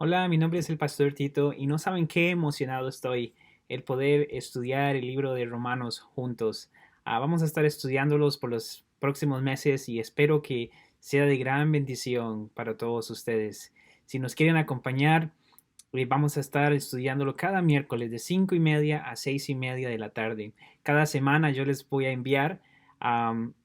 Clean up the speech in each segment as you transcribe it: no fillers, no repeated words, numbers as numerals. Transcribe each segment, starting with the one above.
Hola, mi nombre es el Pastor Tito y no saben qué emocionado estoy el poder estudiar el libro de Romanos juntos. Vamos a estar estudiándolos por los próximos meses y espero que sea de gran bendición para todos ustedes. Si nos quieren acompañar, vamos a estar estudiándolo cada miércoles de 5:30 a 6:30 de la tarde. Cada semana yo les voy a enviar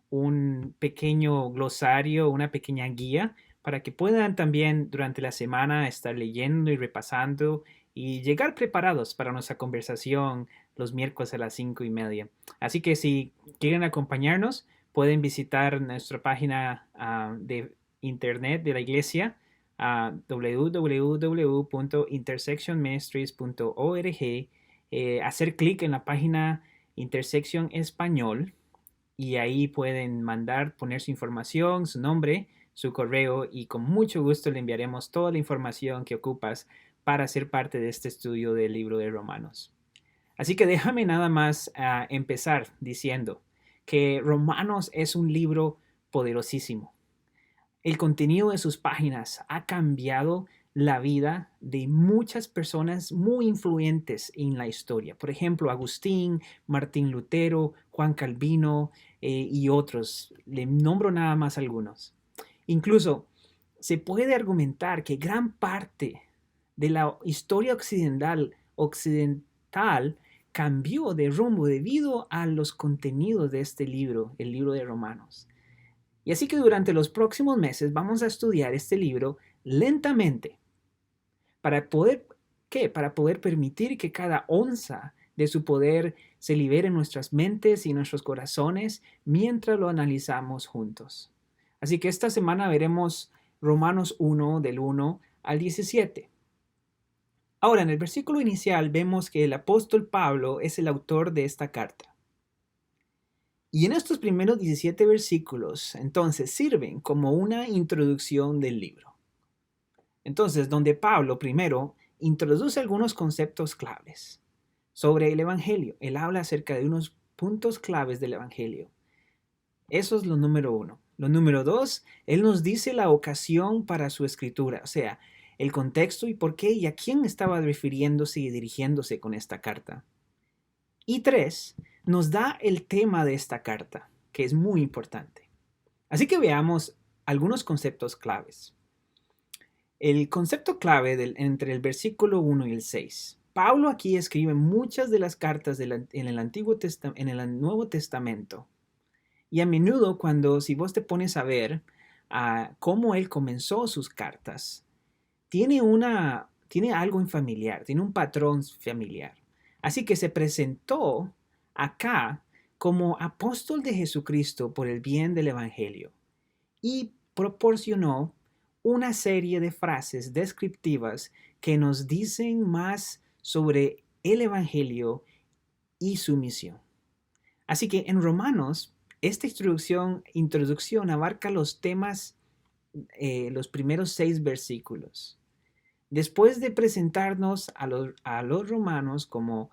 un pequeño glosario, una pequeña guía para que puedan también durante la semana estar leyendo y repasando y llegar preparados para nuestra conversación los miércoles a las 5:30. Así que si quieren acompañarnos, pueden visitar nuestra página de internet de la iglesia a www.intersectionministries.org, hacer clic en la página Intersection Español y ahí pueden mandar, poner su información, su nombre, su correo y con mucho gusto le enviaremos toda la información que ocupas para ser parte de este estudio del libro de Romanos. Así que déjame nada más empezar diciendo que Romanos es un libro poderosísimo. El contenido de sus páginas ha cambiado la vida de muchas personas muy influyentes en la historia. Por ejemplo, Agustín, Martín Lutero, Juan Calvino y otros. Le nombro nada más algunos. Incluso se puede argumentar que gran parte de la historia occidental cambió de rumbo debido a los contenidos de este libro, el libro de Romanos. Y así que durante los próximos meses vamos a estudiar este libro lentamente para poder, ¿qué? Para poder permitir que cada onza de su poder se libere en nuestras mentes y nuestros corazones mientras lo analizamos juntos. Así que esta semana veremos Romanos 1 del 1 al 17. Ahora, en el versículo inicial vemos que el apóstol Pablo es el autor de esta carta. Y en estos primeros 17 versículos, entonces, sirven como una introducción del libro. Entonces, donde Pablo primero introduce algunos conceptos claves sobre el Evangelio. Él habla acerca de unos puntos claves del Evangelio. Eso es lo número uno. Lo número dos, él nos dice la ocasión para su escritura, o sea, el contexto y por qué y a quién estaba refiriéndose y dirigiéndose con esta carta. Y tres, nos da el tema de esta carta, que es muy importante. Así que veamos algunos conceptos claves. El concepto clave entre el versículo 1 y el 6. Pablo aquí escribe muchas de las cartas en el Nuevo Testamento. Y a menudo si vos te pones a ver cómo él comenzó sus cartas, tiene algo en familiar, tiene un patrón familiar. Así que se presentó acá como apóstol de Jesucristo por el bien del Evangelio y proporcionó una serie de frases descriptivas que nos dicen más sobre el Evangelio y su misión. Así que en Romanos, esta introducción abarca los temas, los primeros 6 versículos. Después de presentarnos a los romanos como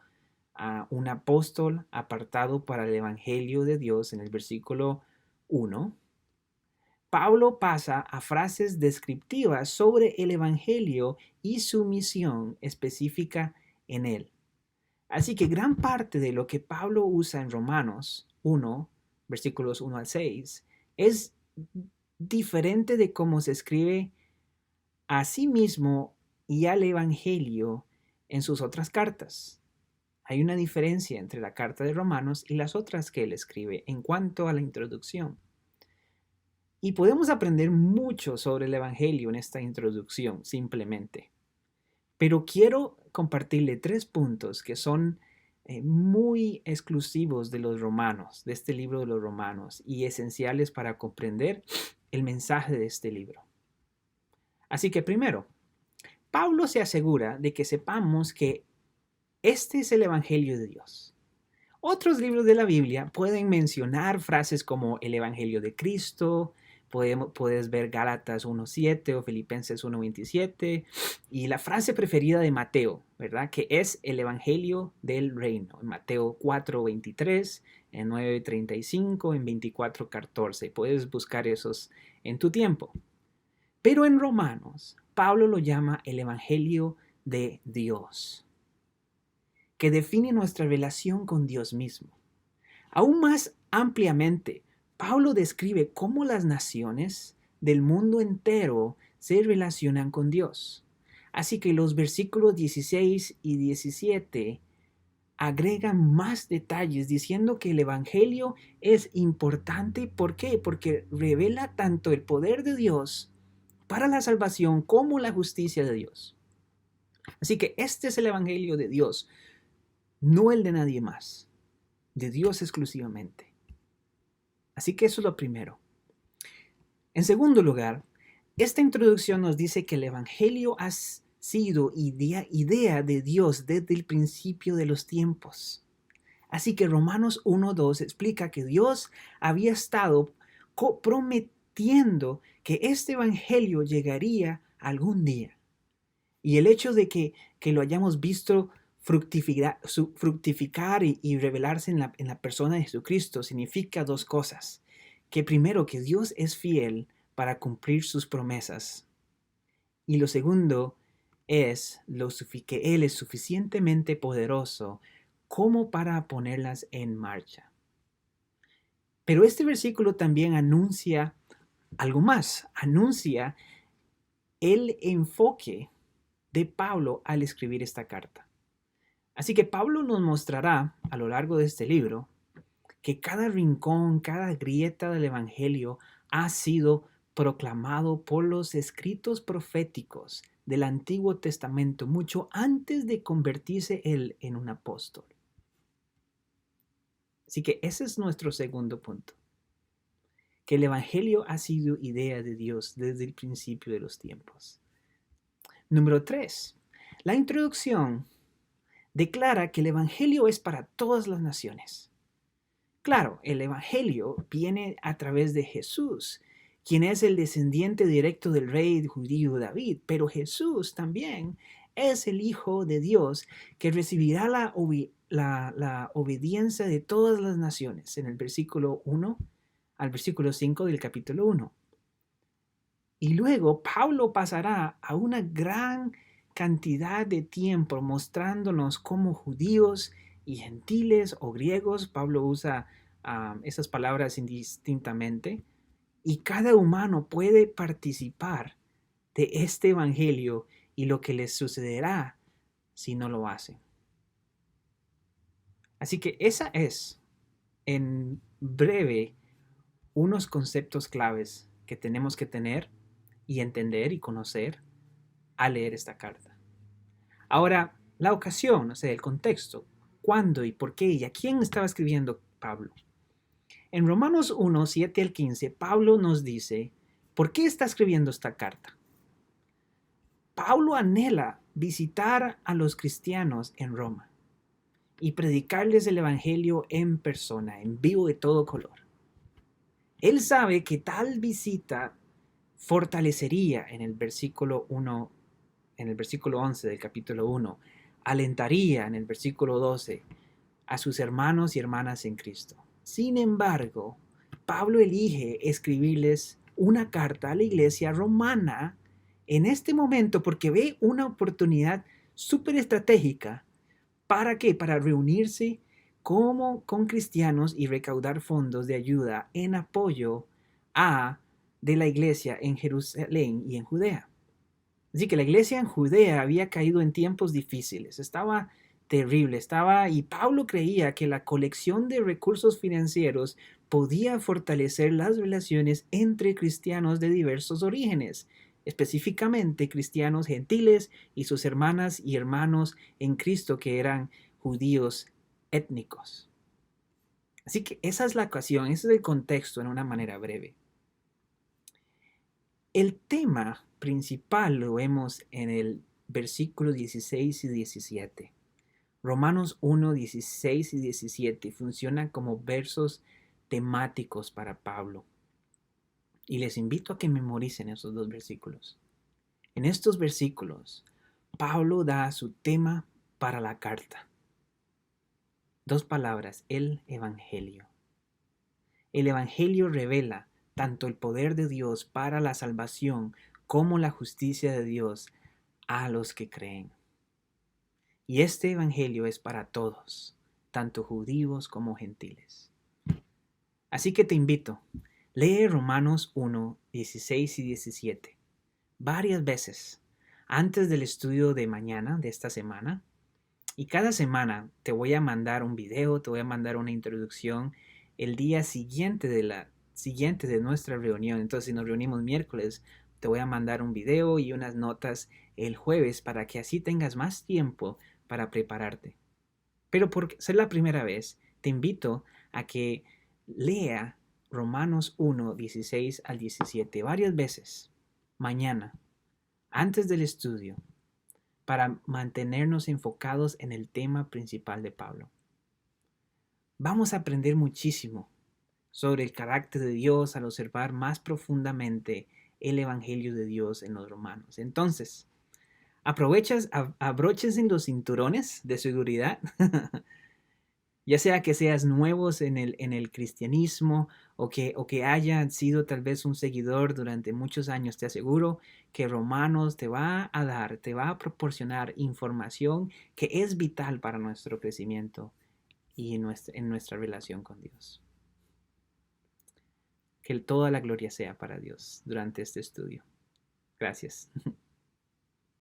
a un apóstol apartado para el Evangelio de Dios en el versículo 1, Pablo pasa a frases descriptivas sobre el Evangelio y su misión específica en él. Así que gran parte de lo que Pablo usa en Romanos 1, versículos 1 al 6, es diferente de cómo se escribe a sí mismo y al Evangelio en sus otras cartas. Hay una diferencia entre la carta de Romanos y las otras que él escribe en cuanto a la introducción. Y podemos aprender mucho sobre el Evangelio en esta introducción, simplemente. Pero quiero compartirle 3 puntos que son muy exclusivos de los romanos, de este libro de los romanos, y esenciales para comprender el mensaje de este libro. Así que primero, Pablo se asegura de que sepamos que este es el Evangelio de Dios. Otros libros de la Biblia pueden mencionar frases como el Evangelio de Cristo, puedes ver Gálatas 1:7 o Filipenses 1:27 y la frase preferida de Mateo, ¿verdad? Que es el Evangelio del Reino. En Mateo 4:23, en 9:35, en 24:14. Puedes buscar esos en tu tiempo. Pero en Romanos, Pablo lo llama el Evangelio de Dios, que define nuestra relación con Dios mismo. Aún más ampliamente, Pablo describe cómo las naciones del mundo entero se relacionan con Dios. Así que los versículos 16 y 17 agregan más detalles diciendo que el Evangelio es importante. ¿Por qué? Porque revela tanto el poder de Dios para la salvación como la justicia de Dios. Así que este es el Evangelio de Dios, no el de nadie más, de Dios exclusivamente. Así que eso es lo primero. En segundo lugar, esta introducción nos dice que el Evangelio ha sido idea de Dios desde el principio de los tiempos. Así que Romanos 1:2 explica que Dios había estado prometiendo que este Evangelio llegaría algún día. Y el hecho de que lo hayamos visto fructificar y revelarse en la persona de Jesucristo significa dos cosas. Que primero, que Dios es fiel para cumplir sus promesas. Y lo segundo es que Él es suficientemente poderoso como para ponerlas en marcha. Pero este versículo también anuncia algo más. Anuncia el enfoque de Pablo al escribir esta carta. Así que Pablo nos mostrará a lo largo de este libro que cada rincón, cada grieta del Evangelio ha sido proclamado por los escritos proféticos del Antiguo Testamento mucho antes de convertirse él en un apóstol. Así que ese es nuestro segundo punto, que el Evangelio ha sido idea de Dios desde el principio de los tiempos. Número 3. La introducción declara que el Evangelio es para todas las naciones. Claro, el Evangelio viene a través de Jesús, quien es el descendiente directo del rey judío David, pero Jesús también es el Hijo de Dios que recibirá la obediencia de todas las naciones, en el versículo 1 al versículo 5 del capítulo 1. Y luego Pablo pasará a una gran cantidad de tiempo mostrándonos cómo judíos y gentiles o griegos, Pablo usa esas palabras indistintamente, y cada humano puede participar de este evangelio y lo que les sucederá si no lo hacen. Así que esa es, en breve, unos conceptos claves que tenemos que tener y entender y conocer al leer esta carta. Ahora, la ocasión, o sea, el contexto, cuándo y por qué y a quién estaba escribiendo Pablo. En Romanos 1, 7 al 15, Pablo nos dice, ¿por qué está escribiendo esta carta? Pablo anhela visitar a los cristianos en Roma y predicarles el Evangelio en persona, en vivo de todo color. Él sabe que tal visita fortalecería en el versículo 1, en el versículo 11 del capítulo 1, alentaría en el versículo 12 a sus hermanos y hermanas en Cristo. Sin embargo, Pablo elige escribirles una carta a la iglesia romana en este momento porque ve una oportunidad súper estratégica. ¿Para qué? Para reunirse con cristianos y recaudar fondos de ayuda en apoyo de la iglesia en Jerusalén y en Judea. Así que la iglesia en Judea había caído en tiempos difíciles, estaba terrible, y Pablo creía que la colección de recursos financieros podía fortalecer las relaciones entre cristianos de diversos orígenes, específicamente cristianos gentiles y sus hermanas y hermanos en Cristo que eran judíos étnicos. Así que esa es la ocasión, ese es el contexto en una manera breve. El tema principal lo vemos en el versículo 16 y 17. Romanos 1, 16 y 17 funcionan como versos temáticos para Pablo. Y les invito a que memoricen esos dos versículos. En estos versículos, Pablo da su tema para la carta. Dos palabras, el Evangelio. El Evangelio revela tanto el poder de Dios para la salvación como la justicia de Dios a los que creen. Y este evangelio es para todos, tanto judíos como gentiles. Así que te invito, lee Romanos 1, 16 y 17 varias veces antes del estudio de mañana, de esta semana. Y cada semana te voy a mandar un video, te voy a mandar una introducción el día siguiente de nuestra reunión. Entonces, si nos reunimos miércoles, te voy a mandar un video y unas notas el jueves para que así tengas más tiempo para prepararte. Pero por ser la primera vez, te invito a que lea Romanos 1, 16 al 17 varias veces mañana, antes del estudio, para mantenernos enfocados en el tema principal de Pablo. Vamos a aprender muchísimo sobre el carácter de Dios al observar más profundamente el Evangelio de Dios en los romanos. Entonces, abróchense los cinturones de seguridad, ya sea que seas nuevos en el cristianismo o que haya sido tal vez un seguidor durante muchos años. Te aseguro que Romanos te va a proporcionar información que es vital para nuestro crecimiento y en nuestra relación con Dios. Que toda la gloria sea para Dios durante este estudio. Gracias.